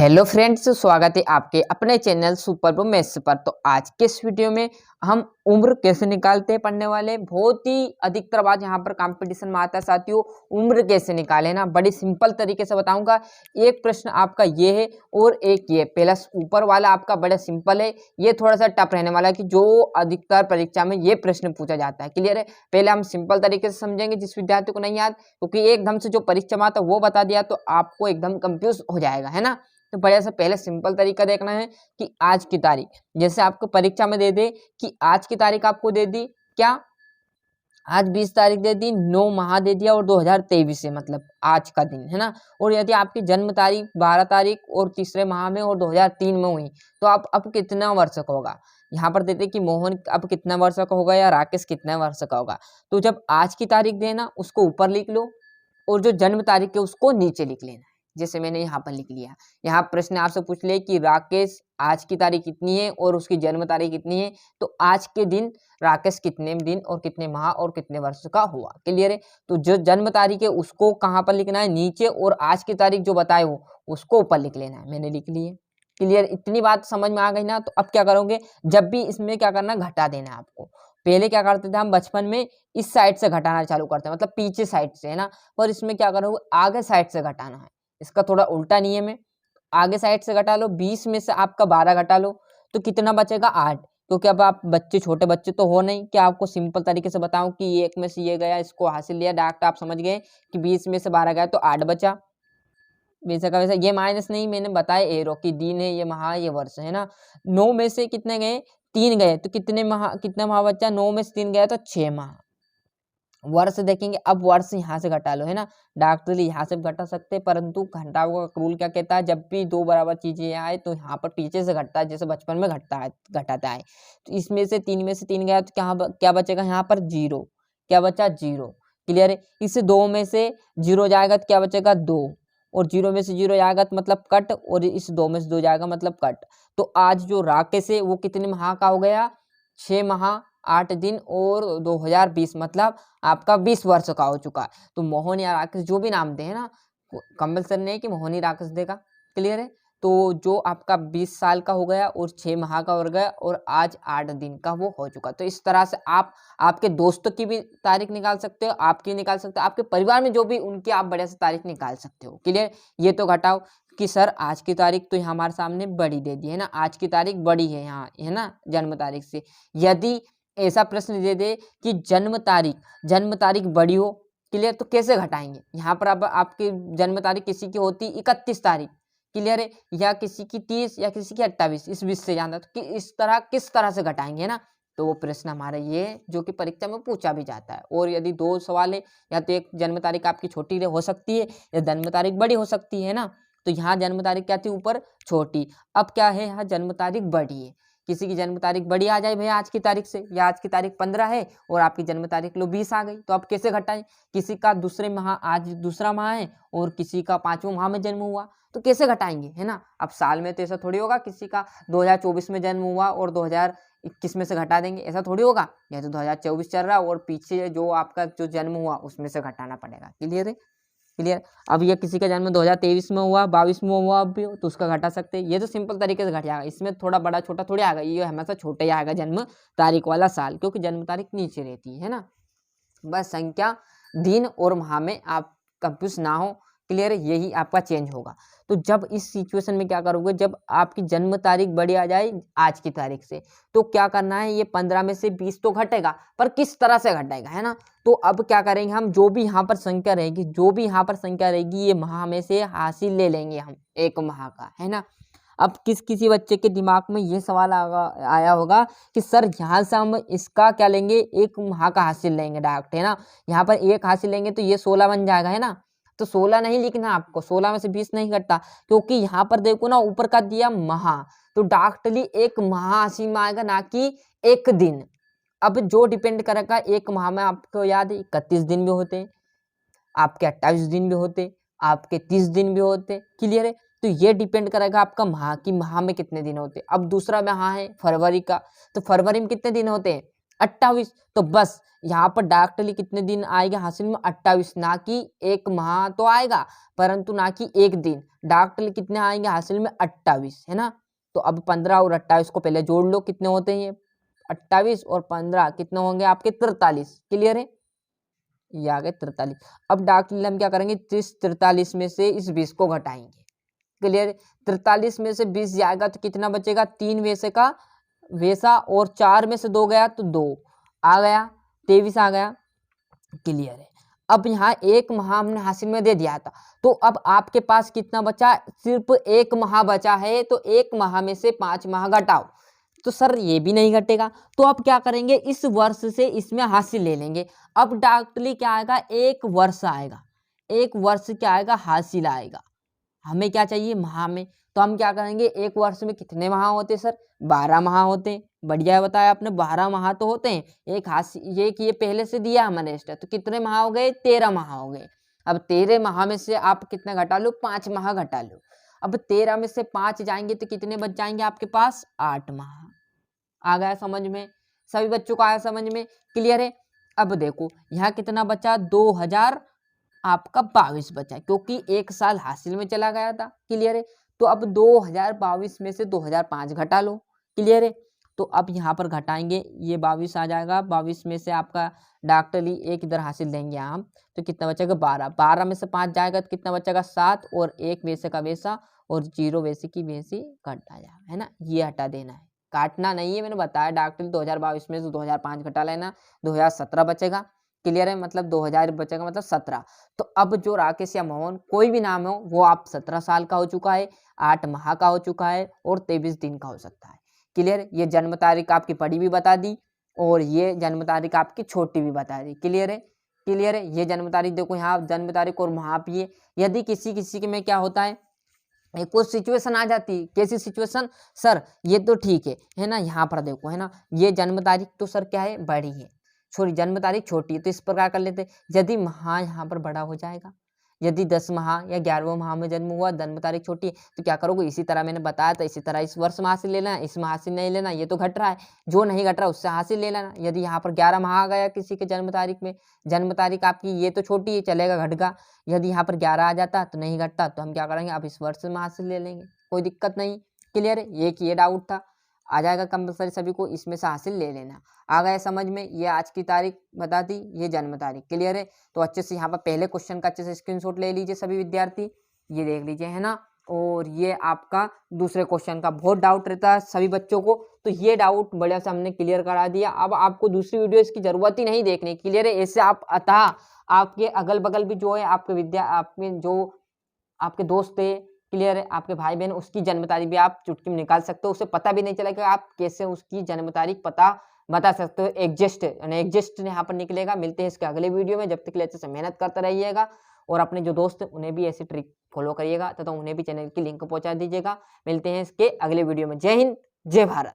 Hello friends, स्वागत है आपके अपने चैनल सुपर प्रो मैथ्स पर। तो आज के इस वीडियो में हम उम्र कैसे निकालते हैं पढ़ने वाले। बहुत ही अधिकतर बात यहाँ पर कंपटीशन में आता है साथियों, उम्र कैसे निकाले ना। बड़ी सिंपल तरीके से बताऊंगा। एक प्रश्न आपका ये है और एक ये। पहला ऊपर वाला आपका बड़ा सिंपल है, ये थोड़ा सा टफ रहने वाला है कि जो अधिकतर परीक्षा में ये प्रश्न पूछा जाता है। क्लियर है। पहले हम सिंपल तरीके से समझेंगे जिस विद्यार्थी को नहीं याद, क्योंकि एकदम से जो परीक्षा में आता वो बता दिया तो आपको एकदम कंफ्यूज हो जाएगा, है ना। तो बढ़िया से पहले सिंपल तरीका देखना है कि आज की तारीख, जैसे आपको परीक्षा में दे दे कि आज की तारीख आपको दे दी क्या, आज 20 तारीख दे दी, 9 माह दे दिया और 2023 है, मतलब आज का दिन, है ना। और यदि आपकी जन्म तारीख 12 तारीख और तीसरे माह में और 2003 में हुई तो आप अब कितना वर्ष का होगा। यहाँ पर देते कि मोहन अब कितना वर्ष का होगा या राकेश कितना वर्ष का होगा। तो जब आज की तारीख देना उसको ऊपर लिख लो और जो जन्म तारीख है उसको नीचे लिख लेना। जैसे मैंने यहाँ पर लिख लिया। यहाँ प्रश्न आपसे पूछ ले कि राकेश आज की तारीख कितनी है और उसकी जन्म तारीख कितनी है, तो आज के दिन राकेश कितने दिन और कितने माह और कितने वर्ष का हुआ। क्लियर है। तो जो जन्म तारीख है उसको कहाँ पर लिखना है, नीचे, और आज की तारीख जो बताए हो उसको ऊपर लिख लेना है। मैंने लिख ली है। क्लियर, इतनी बात समझ में आ गई ना। तो अब क्या करोगे, जब भी इसमें क्या करना, घटा देना है आपको। पहले क्या करते थे हम बचपन में, इस साइड से घटाना चालू करते हैं, मतलब पीछे साइड से, है ना। पर इसमें क्या करोगे, आगे साइड से घटाना है। इसका थोड़ा उल्टा नियम है। आगे साइड से घटा लो, 20 में से आपका 12 घटा लो तो कितना बचेगा, 8। क्योंकि अब आप बच्चे, छोटे बच्चे तो हो नहीं कि आपको सिंपल तरीके से बताऊं कि एक में से ये गया, इसको हासिल लिया डायरेक्ट, आप समझ गए कि 20 में से 12 गया तो 8 बचा। वैसा का वैसा, ये माइनस नहीं, मैंने बताया एरो की दिन है, ये माह, ये वर्ष, है ना। 9 में से कितने गए, 3 गए, तो कितना माह बचा, 9 में से 3 गया तो 6 माह। वर्ष देखेंगे, अब वर्ष यहाँ से घटा लो, है ना। डायरेक्टली यहाँ से घटा सकते हैं, परंतु घटाव का रूल क्या कहता है, जब भी दो बराबर चीजें आए तो यहाँ पर पीछे से घटता है, जैसे बचपन में घटाता है। तो इसमें से 3 में से 3 गया तो क्या बचेगा, यहाँ पर 0। क्या बचा, 0। क्लियर है। इस 2 में से 0 जाएगा तो क्या बचेगा, 2। और 0 में से 0 जाएगा तो मतलब कट, और इस 2 में से 2 जाएगा मतलब कट। तो आज जो राकेश है वो कितने माह का हो गया, 6 माह 8 दिन और 2020, मतलब आपका 20 वर्ष का हो चुका है। तो मोहन या राकेश जो भी नाम दे, है ना, कंपल्सरी नहीं कि मोहन ही राकेश देगा। क्लियर है। तो जो आपका 20 साल का हो गया और 6 माह का हो गया और आज 8 दिन का वो हो चुका। तो इस तरह से आप आपके दोस्तों की भी तारीख निकाल सकते हो, आपकी निकाल सकते हो, आपके परिवार में जो भी उनकी आप बढ़िया से तारीख निकाल सकते हो। क्लियर। ये तो घटाओ कि सर आज की तारीख तो यहाँ हमारे सामने बड़ी दे दी है ना, आज की तारीख बड़ी है यहाँ, है ना, जन्म तारीख से। यदि ऐसा प्रश्न दे दे कि जन्म तारीख बड़ी हो, क्लियर, तो कैसे घटाएंगे। यहाँ पर अब आपकी जन्म तारीख किसी की होती 31 तारीख, क्लियर है, या किसी की 30 या किसी की 28, इस 20 से जाना, तो कि इस तरह किस तरह से घटाएंगे ना। तो वो प्रश्न हमारा ये है जो कि परीक्षा में पूछा भी जाता है। और यदि 2 सवाल है, या तो एक जन्म तारीख आपकी छोटी हो सकती है या जन्म तारीख बड़ी हो सकती है ना। तो यहाँ जन्म तारीख क्या थी, ऊपर छोटी, अब क्या है, यहाँ जन्म तारीख बड़ी है। किसी की जन्म तारीख बड़ी आ जाए भैया आज की तारीख से, या आज की तारीख 15 है और आपकी जन्म तारीख लो 20 आ गई, तो आप कैसे घटाएं। किसी का दूसरे माह, आज दूसरा माह है और किसी का 5वें माह में जन्म हुआ, तो कैसे घटाएंगे, है ना। अब साल में तो ऐसा थोड़ी होगा, किसी का 2024 में जन्म हुआ और 2021 में से घटा देंगे, ऐसा थोड़ी होगा। या तो 2024 चल रहा है और पीछे जो आपका जो जन्म हुआ उसमें से घटाना पड़ेगा। क्लियर है। क्लियर। अब ये किसी का जन्म 2023 में हुआ, 22 में हुआ, अब भी हो तो उसका घटा सकते हैं। ये तो सिंपल तरीके से घट जाएगा, इसमें थोड़ा बड़ा छोटा थोड़ी आएगा, ये हमेशा छोटा ही आएगा जन्म तारीख वाला साल, क्योंकि जन्म तारीख नीचे रहती है ना। बस संख्या, दिन और माह में आप कंफ्यूज ना हो। क्लियर है, यही आपका चेंज होगा। तो जब इस सिचुएशन में क्या करोगे, जब आपकी जन्म तारीख बड़ी आ जाए आज की तारीख से, तो क्या करना है, ये 15 में से 20 तो घटेगा, पर किस तरह से घटेगा, है ना। तो अब क्या करेंगे हम, जो भी यहाँ पर संख्या रहेगी ये माह में से हासिल ले लेंगे हम, एक माह का, है ना। अब किसी बच्चे के दिमाग में ये सवाल आया होगा कि सर यहाँ से हम इसका क्या लेंगे, एक माह का हासिल लेंगे डायरेक्ट, है ना। यहाँ पर एक हासिल लेंगे तो ये 16 बन जाएगा, है ना। तो 16 नहीं लिखना आपको, 16 में से 20 नहीं घटता, क्योंकि यहाँ पर देखो ना ऊपर का दिया माह, तो डायरेक्टली एक माह हासिल में आएगा, ना कि एक दिन। अब जो डिपेंड करेगा, एक माह में आपको याद है 31 दिन भी होते, आपके 28 दिन भी होते, आपके 30 दिन भी होते। क्लियर है। तो ये डिपेंड करेगा आपका माह की, माह में कितने दिन होते। अब दूसरा माह है फरवरी का, तो फरवरी में कितने दिन होते हैं, 28। तो बस यहाँ पर डायरेक्टली कितने दिन आएगा हासिल में 28, ना कि एक माह तो आएगा परंतु ना कि एक दिन, डायरेक्टली कितने आएंगे हासिल में 28, है ना। तो अब 15 और 28 को पहले जोड़ लो, कितने होते हैं ये 28 और 15 कितने होंगे आपके 43। क्लियर है, ये आ गए 43। अब डायरेक्टली हम क्या करेंगे 30 43 में से इस 20 को घटाएंगे। क्लियर, 43 में से 20 जाएगा तो कितना बचेगा 3 वैसे का वैसा, और 4 में से 2 गया तो 2 आ गया, 23 आ गया। क्लियर है। अब यहाँ एक माह हमने हासिल में दे दिया था, तो अब आपके पास कितना बचा, सिर्फ एक माह बचा है, तो एक माह में से 5 माह घटाओ। तो सर ये भी नहीं घटेगा, तो अब क्या करेंगे इस वर्ष से इसमें हासिल ले लेंगे। अब डायरेक्टली क्या आएगा, एक वर्ष आएगा, एक वर्ष क्या आएगा हासिल आएगा। हमें क्या चाहिए माह में, तो हम क्या करेंगे एक वर्ष में कितने माह होते सर, 12 माह होते हैं। बढ़िया बताया आपने, 12 माह तो होते हैं। एक हासिल ये पहले से दिया हमने एक्स्ट्रा, तो कितने माह हो गए 13 माह हो गए। अब 13 माह में से आप कितने घटा लो, 5 माह घटा लो। अब 13 में से 5 जाएंगे तो कितने बच जाएंगे आपके पास, 8 माह। आ गया समझ में, सभी बच्चों को आया समझ में। क्लियर है। अब देखो यहाँ कितना बचा, 2000 आपका 22 बचा, क्योंकि एक साल हासिल में चला गया था। क्लियर है। तो अब 2022 में से 2005 घटा लो। क्लियर है। तो अब यहाँ पर घटाएंगे, ये 22 आ जाएगा, 22 में से आपका डॉक्टरी एक इधर हासिल लेंगे हम, तो कितना बचेगा 12, 12 में से 5 जाएगा तो कितना बचेगा 7, और एक वैसे का वैसा और 0 वैसे की वैसी घटा जाएगा, है ना। ये हटा देना है, काटना नहीं है, मैंने बताया डॉक्टरी 2022 में से 2005 घटा लेना, 2017 बचेगा। क्लियर है, मतलब 2000 बचेगा, मतलब 17। तो अब जो राकेश या मोहन कोई भी नाम हो, वो आप 17 साल का हो चुका है, 8 माह का हो चुका है और 23 दिन का हो सकता है। क्लियर, ये जन्म तारीख आपकी बड़ी भी बता दी और ये जन्म तारीख आपकी छोटी भी बता दी। क्लियर है, क्लियर है। ये जन्म तारीख देखो, यहाँ जन्म तारीख और माह भी है। यदि किसी के में क्या होता है, कुछ सिचुएशन आ जाती है, कैसी सिचुएशन सर, ये तो ठीक है ना, यहाँ पर देखो है ना, ये जन्म तारीख तो सर क्या है बड़ी है, सॉरी जन्म तारीख छोटी है, तो इस प्रकार कर लेते यदि माह यहाँ पर बड़ा हो जाएगा, यदि 10 माह या 11वें माह में जन्म हुआ, जन्म तारीख छोटी है, तो क्या करोगे इसी तरह मैंने बताया था, इसी तरह इस वर्ष में हासिल लेना, इस में हासिल नहीं लेना, ये तो घट रहा है, जो नहीं घट रहा उससे हासिल ले लेना। यदि यहाँ पर 11 माह आ गया किसी के जन्म तारीख में, जन्म तारीख आपकी ये तो छोटी है चलेगा घटगा, यदि यहाँ पर 11 आ जाता तो नहीं घटता, तो हम क्या करेंगे अब इस वर्ष में हासिल ले लेंगे, कोई दिक्कत नहीं। क्लियर है, ये डाउट था, आ जाएगा कंपलसरी सभी को, इसमें से हासिल ले लेना। आ गया समझ में, ये आज की तारीख बता दी, ये जन्म तारीख। क्लियर है। तो अच्छे से यहाँ पर पहले क्वेश्चन का अच्छे से स्क्रीनशॉट ले लीजिए सभी विद्यार्थी, ये देख लीजिए है ना। और ये आपका दूसरे क्वेश्चन का बहुत डाउट रहता है सभी बच्चों को, तो ये डाउट बढ़िया से हमने क्लियर करा दिया। अब आपको दूसरी वीडियो इसकी जरूरत ही नहीं देखने। क्लियर है। ऐसे आप अतः आपके अगल बगल भी जो है आपके जो आपके दोस्त है, क्लियर है, आपके भाई बहन, उसकी जन्म तारीख भी आप चुटकी में निकाल सकते हो, उसे पता भी नहीं चलेगा आप कैसे उसकी जन्म तारीख पता बता सकते हो। एग्जिस्ट यहाँ पर निकलेगा। मिलते हैं इसके अगले वीडियो में, जब तक के लिए अच्छे से मेहनत करते रहिएगा और अपने जो दोस्त हैं उन्हें भी ऐसी ट्रिक फॉलो करिएगा तथा उन्हें भी चैनल की लिंक पहुंचा दीजिएगा। मिलते हैं इसके अगले वीडियो में। जय हिंद, जय भारत।